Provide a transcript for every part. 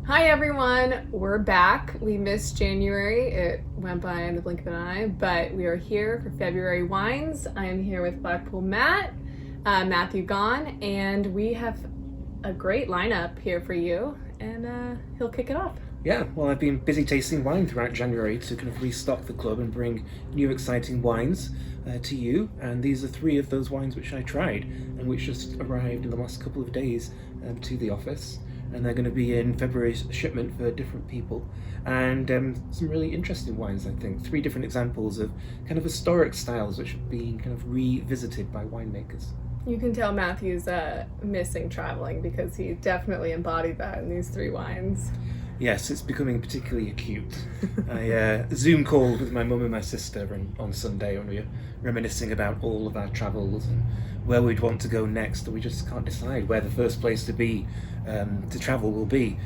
Hi everyone, we're back. We missed January. It went by in the blink of an eye, but we are here for February wines. I am here with Blackpool Matt, Matthew gone, and we have a great lineup here for you, and he'll kick it off. Yeah, well, I've been busy tasting wine throughout January to kind of restock the club and bring new exciting wines to you. And these are three of those wines which I tried and which just arrived in the last couple of days to the office. And they're going to be in February's shipment for different people. And some really interesting wines, I think. Three different examples of kind of historic styles which are being kind of revisited by winemakers. You can tell Matthew's missing traveling because he definitely embodied that in these three wines. Yes, it's becoming particularly acute. I Zoom called with my mum and my sister on Sunday when we were reminiscing about all of our travels and where we'd want to go next, and we just can't decide where the first place to travel will be.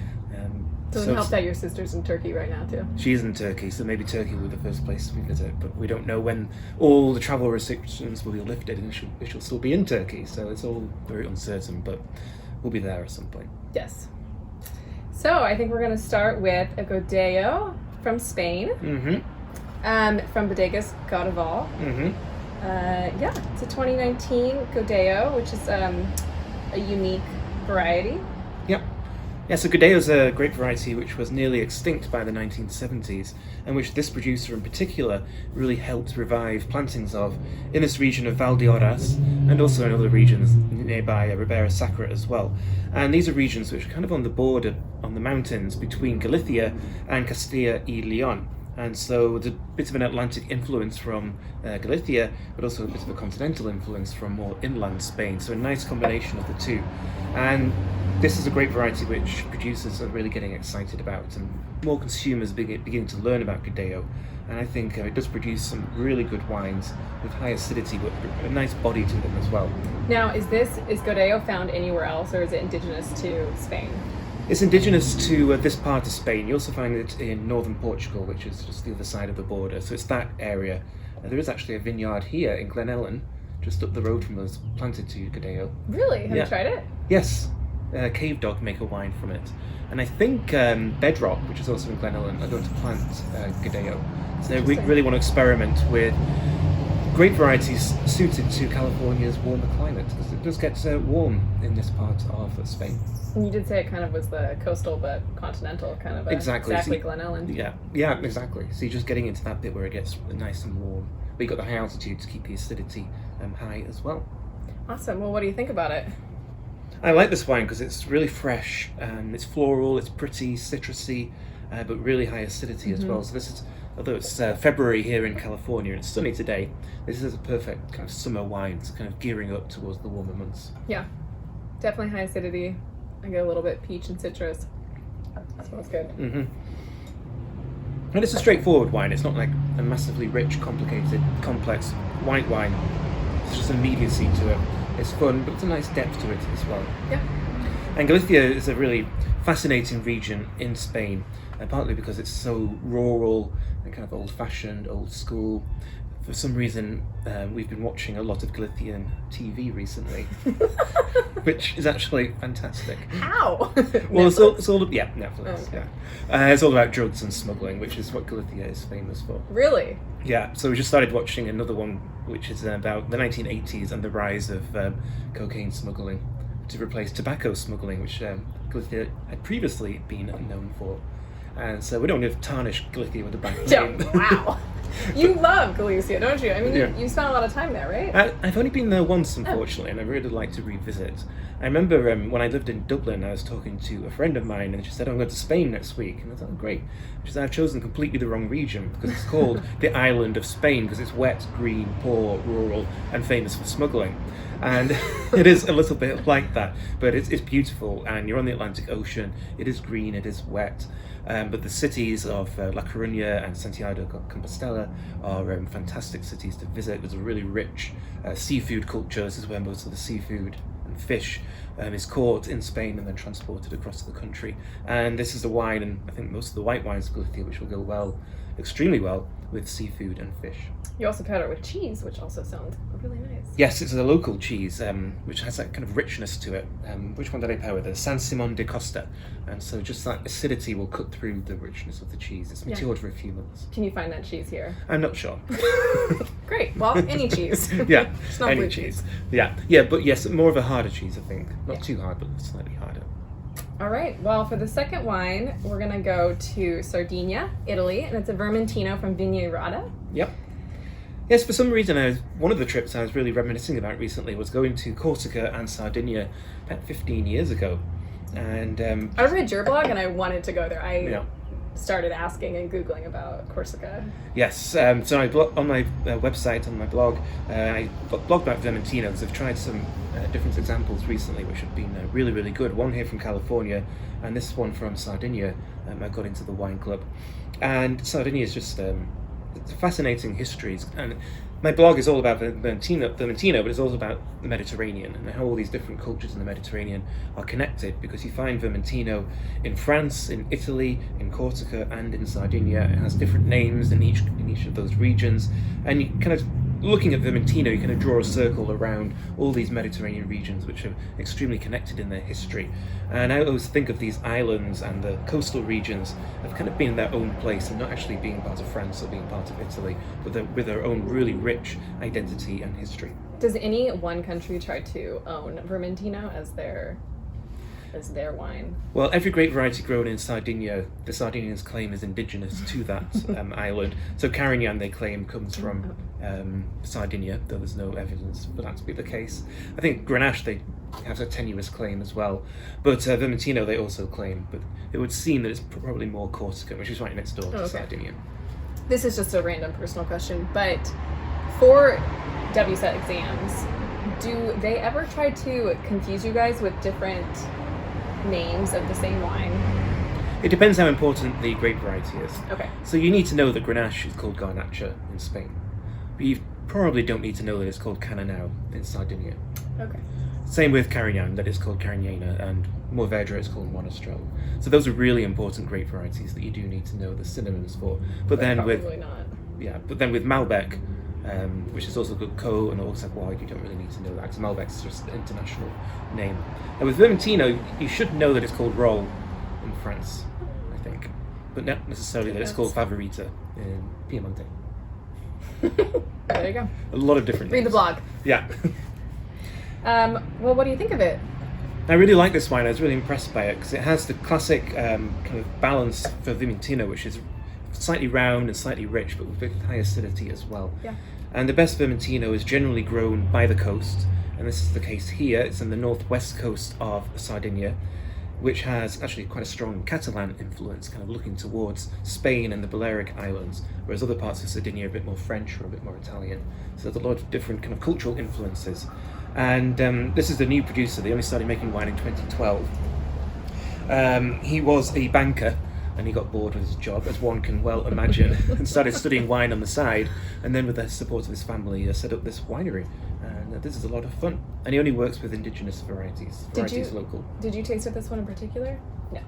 Doesn't help that your sister's in Turkey right now too. She's in Turkey, so maybe Turkey will be the first place we visit, but we don't know when all the travel restrictions will be lifted and she'll still be in Turkey, so it's all very uncertain, but we'll be there at some point. Yes. So I think we're going to start with a Godello from Spain, from Bodegas Godello. It's a 2019 Godello, which is a unique variety. Yep. Yeah, so Godello is a grape variety which was nearly extinct by the 1970s, and which this producer in particular really helped revive plantings of in this region of Valdeorras and also in other regions nearby Ribera Sacra as well. And these are regions which are kind of on the border, on the mountains between Galicia and Castilla y León. And so there's a bit of an Atlantic influence from Galicia, but also a bit of a continental influence from more inland Spain. So a nice combination of the two. And this is a great variety which producers are really getting excited about, and more consumers beginning to learn about Godello. And I think it does produce some really good wines with high acidity, but a nice body to them as well. Now, is Godello found anywhere else, or is it indigenous to Spain? It's indigenous to this part of Spain. You also find it in northern Portugal, which is just the other side of the border. So it's that area. There is actually a vineyard here in Glenellyn, just up the road from us, planted to Godello. Really? Have you tried it? Yes. Cave Dog make a wine from it. And I think Bedrock, which is also in Glenellyn, are going to plant Godello. So we really want to experiment with grape varieties suited to California's warmer climate, because it does get warm in this part of Spain. And you did say it kind of was the coastal but continental kind of exactly Glenellyn. Yeah, exactly. So you're just getting into that bit where it gets nice and warm, but you've got the high altitude to keep the acidity high as well. Awesome. Well, what do you think about it? I like this wine because it's really fresh, it's floral, it's pretty citrusy, but really high acidity as well. So this is, although it's February here in California and it's sunny today, this is a perfect kind of summer wine. It's kind of gearing up towards the warmer months. Yeah, definitely high acidity. I get a little bit peach and citrus. Smells good. And it's a straightforward wine. It's not like a massively rich, complicated, complex white wine. It's just immediacy to it. It's fun, but it's a nice depth to it as well. Yeah. And Galicia is a really fascinating region in Spain, partly because it's so rural and kind of old-fashioned, old school. For some reason, we've been watching a lot of Galician TV recently, which is actually fantastic. How? Well, it's all Netflix. Oh, okay. It's all about drugs and smuggling, which is what Galicia is famous for. Really? Yeah, so we just started watching another one, which is about the 1980s and the rise of cocaine smuggling to replace tobacco smuggling, which Galicia had previously been known for. And so we don't want to tarnish Galicia with a bad name. Wow. You love Galicia, don't you? I mean, you spent a lot of time there, right? I've only been there once, unfortunately, and I really like to revisit. I remember when I lived in Dublin, I was talking to a friend of mine, and she said, I'm going to Spain next week. And I thought, oh, great. She said, I've chosen completely the wrong region, because it's called the island of Spain, because it's wet, green, poor, rural, and famous for smuggling. And it is a little bit like that, but it's beautiful, and you're on the Atlantic Ocean. It is green, it is wet. But the cities of La Coruña and Santiago de Compostela are fantastic cities to visit. There's a really rich seafood culture. This is where most of the seafood and fish is caught in Spain and then transported across the country. And this is the wine, and I think most of the white wines of Galicia, which will go extremely well with seafood and fish. You also pair it with cheese, which also sounds really nice. Yes, it's a local cheese, which has that kind of richness to it. Which one did I pair with? The San Simon de Costa. And so just that acidity will cut through the richness of the cheese. It's matured for a few months. Can you find that cheese here? I'm not sure. Great. Well, any cheese. Yeah, It's not any blue cheese. Yeah, but yes, more of a harder cheese, I think. Not too hard, but slightly harder. All right. Well, for the second wine, we're going to go to Sardinia, Italy, and it's a Vermentino from Vignerata. Yep. Yes, for some reason, one of the trips I was really reminiscing about recently was going to Corsica and Sardinia about 15 years ago. And I read your blog and I wanted to go there. I yeah. started asking and Googling about Corsica. Yes, so on my website, on my blog, I blogged about Vermentino because I've tried some different examples recently which have been really, really good. One here from California and this one from Sardinia. I got into the wine club. And Sardinia is just it's fascinating histories. And my blog is all about Vermentino, but it's also about the Mediterranean and how all these different cultures in the Mediterranean are connected, because you find Vermentino in France, in Italy, in Corsica, and in Sardinia. It has different names in each of those regions, and you kind of looking at Vermentino, you kind of draw a circle around all these Mediterranean regions which are extremely connected in their history. And I always think of these islands and the coastal regions have kind of been in their own place and not actually being part of France or being part of Italy, but with their own really rich identity and history. Does any one country try to own Vermentino as their wine? Well, every grape variety grown in Sardinia, the Sardinians claim is indigenous to that island. So Carignan, they claim, comes from Sardinia, though there's no evidence for that to be the case. I think Grenache, they have a tenuous claim as well. But Vermentino, they also claim. But it would seem that it's probably more Corsican, which is right next door to Sardinia. This is just a random personal question, but for WSET exams, do they ever try to confuse you guys with different names of the same wine? It depends how important the grape variety is. Okay. So you need to know that Grenache is called Garnacha in Spain. But you probably don't need to know that it's called Cananao in Sardinia. Okay. Same with Carignan, that it's called Carignana, and Mourvedre is called Monastrell. So those are really important grape varieties that you do need to know the synonyms for. But then probably with not. Yeah, but then with Malbec, which is also called Co and Auxerrois, you don't really need to know that, because Malbec is just the international name. And with Vermentino, you should know that it's called Roll in France, I think, but not necessarily that it's called Favorita in Piemonte. There you go. A lot of different Read names. the blog. Yeah. Well, what do you think of it? I really like this wine. I was really impressed by it because it has the classic kind of balance for Vermentino, which is slightly round and slightly rich, but with high acidity as well. Yeah. And the best Vermentino is generally grown by the coast, and this is the case here. It's in the northwest coast of Sardinia, which has actually quite a strong Catalan influence, kind of looking towards Spain and the Balearic Islands, whereas other parts of Sardinia are a bit more French or a bit more Italian. So there's a lot of different kind of cultural influences. And this is the new producer. They only started making wine in 2012. He was a banker, and he got bored with his job, as one can well imagine, and started studying wine on the side, and then with the support of his family set up this winery. And this is a lot of fun. And he only works with indigenous varieties local. Did you taste with this one in particular? No.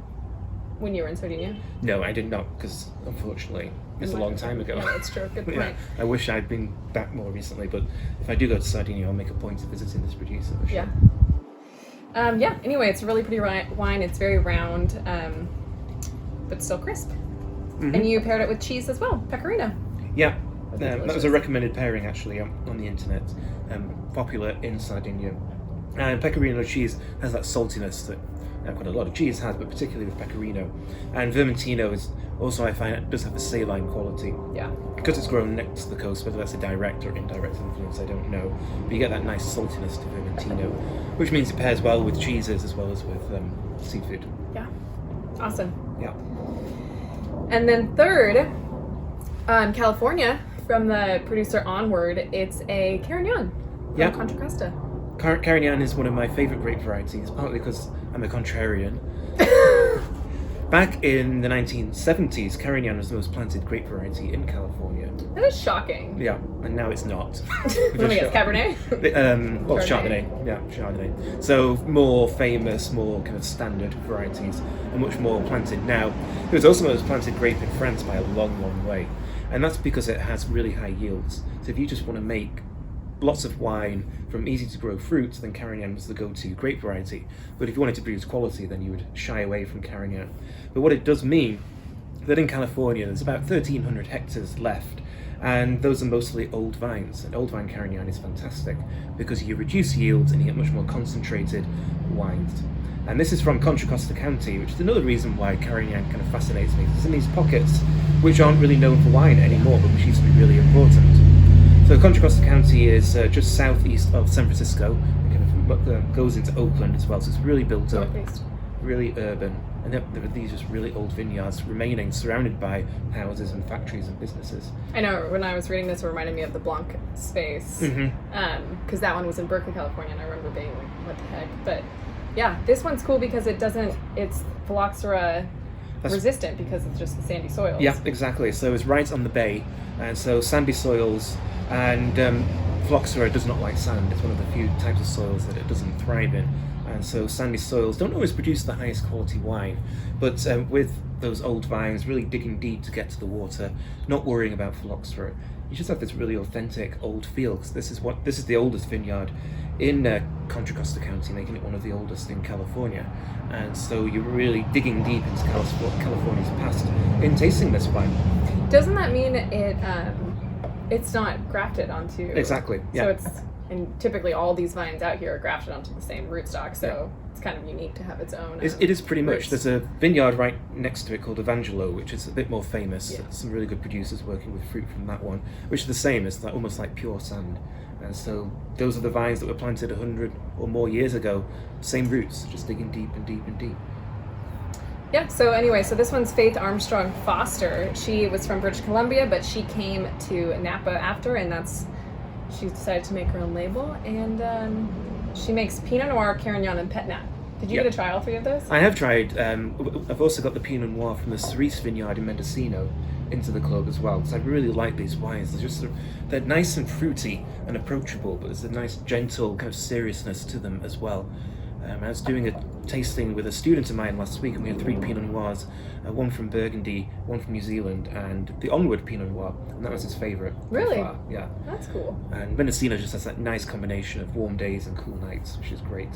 When you were in Sardinia? No, I did not, because unfortunately it's a long time ago. Yeah, that's true. Good point. Yeah, I wish I'd been back more recently, but if I do go to Sardinia, I'll make a point of visiting this producer for sure. Yeah. Anyway, it's a really pretty wine. It's very round, but still crisp. Mm-hmm. And you paired it with cheese as well, pecorino. Yeah, that was a recommended pairing actually on the internet, popular in Sardinia. And pecorino cheese has that saltiness that quite a lot of cheese has, but particularly with pecorino. And Vermentino is also, I find, it does have a saline quality. Yeah. Because it's grown next to the coast, whether that's a direct or indirect influence, I don't know. But you get that nice saltiness to Vermentino, which means it pairs well with cheeses as well as with seafood. Yeah. Awesome. Yeah. And then third, California, from the producer Onward, it's a Carignan from Contra Costa. Carignan is one of my favourite grape varieties, partly because I'm a contrarian. Back in the 1970s, Carignan was the most planted grape variety in California. That is shocking. Yeah, and now it's not. Let me guess, Cabernet? Chardonnay. Yeah, Chardonnay. So more famous, more kind of standard varieties, and much more planted now. It was also the most planted grape in France by a long, long way. And that's because it has really high yields. So if you just want to make lots of wine from easy to grow fruits, then Carignan was the go-to grape variety. But if you wanted to produce quality, then you would shy away from Carignan. But what it does mean that in California there's about 1,300 hectares left, and those are mostly old vines. And old vine Carignan is fantastic because you reduce yields and you get much more concentrated wines. And this is from Contra Costa County, which is another reason why Carignan kind of fascinates me. It's in these pockets which aren't really known for wine anymore, but which used to be really important. So Contra Costa County is just southeast of San Francisco. It kind of goes into Oakland as well, so it's really built up, really urban. And there are these just really old vineyards remaining, surrounded by houses and factories and businesses. I know, when I was reading this, it reminded me of the Blanc space. Because that one was in Berkeley, California, and I remember being like, what the heck? But yeah, this one's cool because it's phylloxera resistant because it's just the sandy soils. Yeah, exactly. So it's right on the bay, and so sandy soils, and phylloxera does not like sand. It's one of the few types of soils that it doesn't thrive in. And so sandy soils don't always produce the highest quality wine, but with those old vines, really digging deep to get to the water, not worrying about phylloxera, you just have this really authentic old feel. Because this is the oldest vineyard in Contra Costa County, making it one of the oldest in California. And so you're really digging deep into California's past in tasting this wine. Doesn't that mean it's not grafted onto? Exactly. Yeah. So and typically all these vines out here are grafted onto the same rootstock, so it's kind of unique to have its own. It is pretty much. roots. There's a vineyard right next to it called Evangelo, which is a bit more famous. Yeah. Some really good producers working with fruit from that one, which is the same. It's almost like pure sand. And so those are the vines that were planted 100 or more years ago. Same roots, just digging deep and deep and deep. Yeah, so anyway, so this one's Faith Armstrong Foster. She was from British Columbia, but she came to Napa after, and she decided to make her own label, and she makes Pinot Noir, Carignan, and Pet Nat. Did you get to try all three of those? I have tried. I've also got the Pinot Noir from the Cerise Vineyard in Mendocino into the club as well, because I really like these wines. They're nice and fruity and approachable, but there's a nice gentle kind of seriousness to them as well. I was doing a tasting with a student of mine last week, and we had 3 Pinot Noirs, one from Burgundy, one from New Zealand, and the Onward Pinot Noir, and that was his favourite. Really? By far. Yeah. That's cool. And Mendocino just has that nice combination of warm days and cool nights, which is great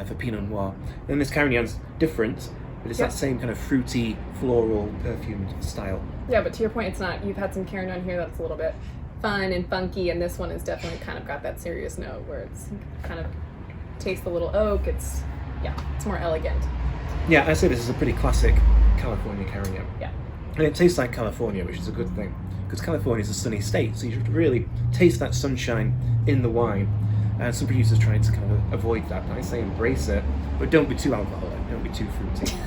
for Pinot Noir. And this Carignan's different, but it's that same kind of fruity, floral, perfumed style. Yeah, but to your point, it's not. You've had some Carignan here that's a little bit fun and funky, and this one is definitely kind of got that serious note where it's kind of tastes the little oak. It's more elegant. Yeah, I'd say this is a pretty classic California Carignan. Yeah. And it tastes like California, which is a good thing, because California is a sunny state, so you should really taste that sunshine in the wine. And some producers trying to kind of avoid that. I say embrace it, but don't be too alcoholic, don't be too fruity.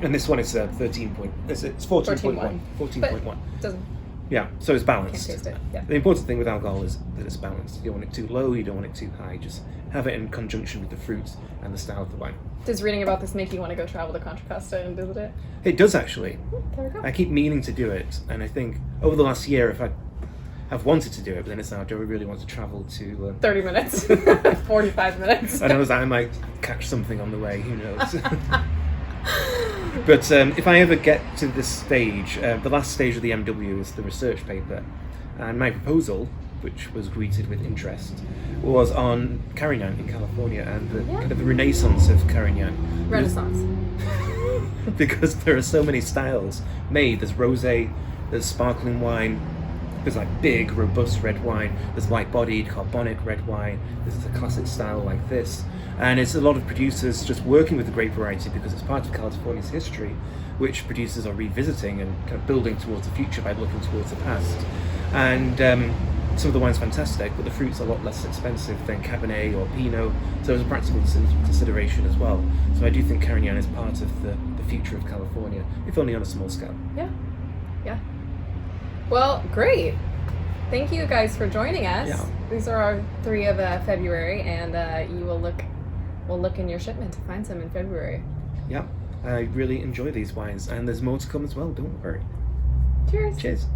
And this one is 14.1. 14.1. Doesn't. Yeah, so it's balanced. Can't taste it. Yeah. The important thing with alcohol is that it's balanced. You don't want it too low, you don't want it too high. Just have it in conjunction with the fruits and the style of the wine. Does reading about this make you want to go travel to Contra Costa and visit it? It does actually. There we go. I keep meaning to do it, and I think over the last year, if I have wanted to do it, but then it's now, do I really want to travel to 30 minutes, 45 minutes. I know that I might catch something on the way, who knows. But if I ever get to this stage, the last stage of the MW is the research paper, and my proposal, which was greeted with interest, was on Carignan in California and the kind of the renaissance of Carignan. Renaissance. Because there are so many styles made. There's rosé, there's sparkling wine, there's like big, robust red wine, there's light-bodied, carbonic red wine, there's a classic style like this. And it's a lot of producers just working with the grape variety because it's part of California's history, which producers are revisiting and kind of building towards the future by looking towards the past. And some of the wine's fantastic, but the fruit's a lot less expensive than Cabernet or Pinot, so there's a practical consideration as well. So I do think Carignan is part of the future of California, if only on a small scale. Yeah. Well, great. Thank you guys for joining us. Yeah. These are our 3 of February, and we'll look in your shipment to find some in February. Yeah, I really enjoy these wines, and there's more to come as well, don't worry. Cheers. Cheers.